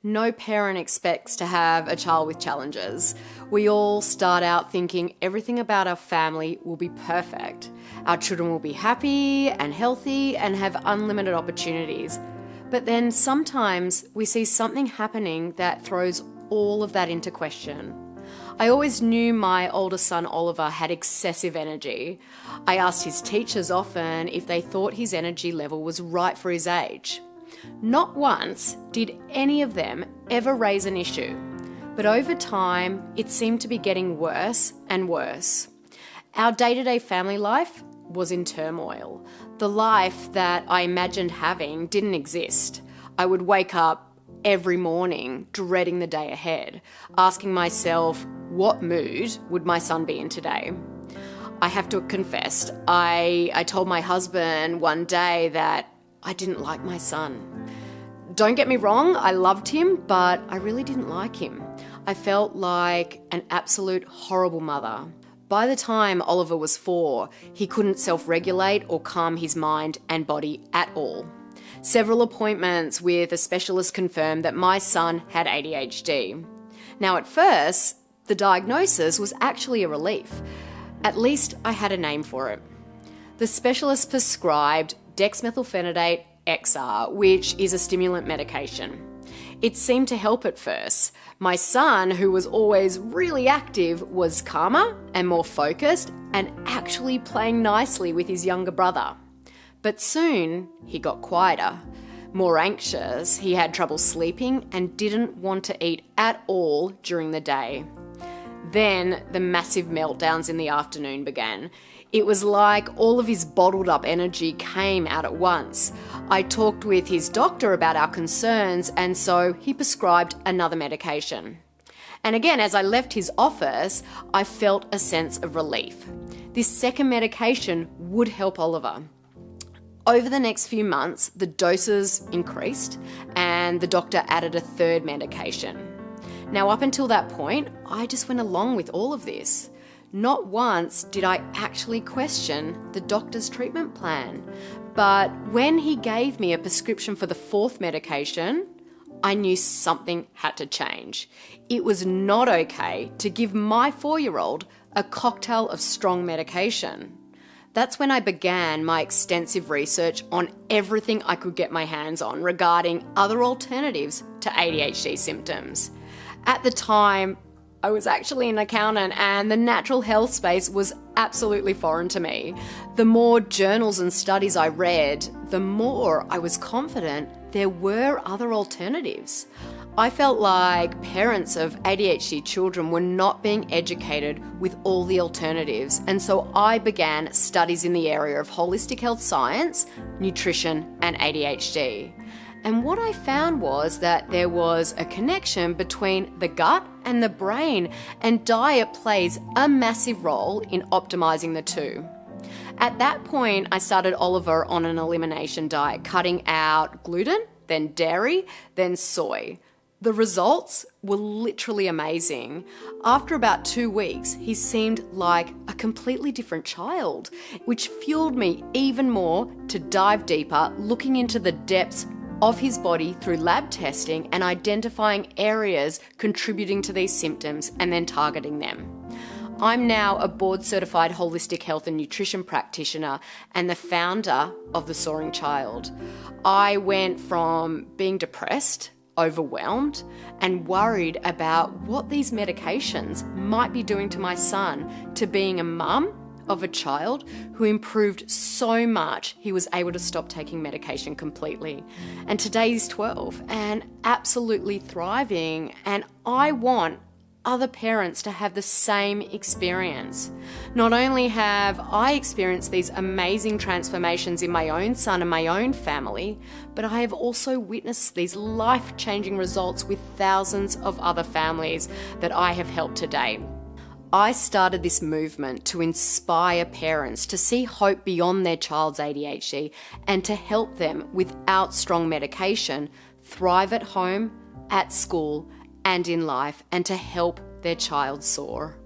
No parent expects to have a child with challenges. We all start out thinking everything about our family will be perfect. Our children will be happy and healthy and have unlimited opportunities. But then sometimes we see something happening that throws all of that into question. I always knew my older son Oliver had excessive energy. I asked his teachers often if they thought his energy level was right for his age. Not once did any of them ever raise an issue, but over time it seemed to be getting worse and worse. Our day-to-day family life was in turmoil. The life that I imagined having didn't exist. I would wake up every morning dreading the day ahead, asking myself, what mood would my son be in today? I have to confess, I told my husband one day that I didn't like my son. Don't get me wrong, I loved him, but I really didn't like him. I felt like an absolute horrible mother. By the time Oliver was 4, he couldn't self-regulate or calm his mind and body at all. Several appointments with a specialist confirmed that my son had ADHD. Now at first, the diagnosis was actually a relief. At least I had a name for it. The specialist prescribed dexmethylphenidate XR, which is a stimulant medication. It seemed to help at first. My son, who was always really active, was calmer and more focused and actually playing nicely with his younger brother. But soon he got quieter, more anxious, he had trouble sleeping and didn't want to eat at all during the day. Then the massive meltdowns in the afternoon began. It was like all of his bottled up energy came out at once. I talked with his doctor about our concerns, and so he prescribed another medication. And again, as I left his office, I felt a sense of relief. This second medication would help Oliver. Over the next few months, the doses increased and the doctor added a third medication. Now, up until that point, I just went along with all of this. Not once did I actually question the doctor's treatment plan. But when he gave me a prescription for the fourth medication, I knew something had to change. It was not okay to give my 4-year-old a cocktail of strong medication. That's when I began my extensive research on everything I could get my hands on regarding other alternatives to ADHD symptoms. At the time, I was actually an accountant and the natural health space was absolutely foreign to me. The more journals and studies I read, the more I was confident there were other alternatives. I felt like parents of ADHD children were not being educated with all the alternatives, and so I began studies in the area of holistic health science, nutrition, and ADHD. And what I found was that there was a connection between the gut and the brain, and diet plays a massive role in optimizing the two. At that point, I started Oliver on an elimination diet, cutting out gluten, then dairy, then soy. The results were literally amazing. After about 2 weeks, he seemed like a completely different child, which fueled me even more to dive deeper, looking into the depths of his body through lab testing and identifying areas contributing to these symptoms and then targeting them. I'm now a board-certified holistic health and nutrition practitioner and the founder of the Soaring Child. I went from being depressed, overwhelmed, and worried about what these medications might be doing to my son, to being a mum of a child who improved so much he was able to stop taking medication completely. And today he's 12 and absolutely thriving, and I want other parents to have the same experience. Not only have I experienced these amazing transformations in my own son and my own family, but I have also witnessed these life-changing results with thousands of other families that I have helped to date. I started this movement to inspire parents to see hope beyond their child's ADHD and to help them without strong medication thrive at home, at school, and in life, and to help their child soar.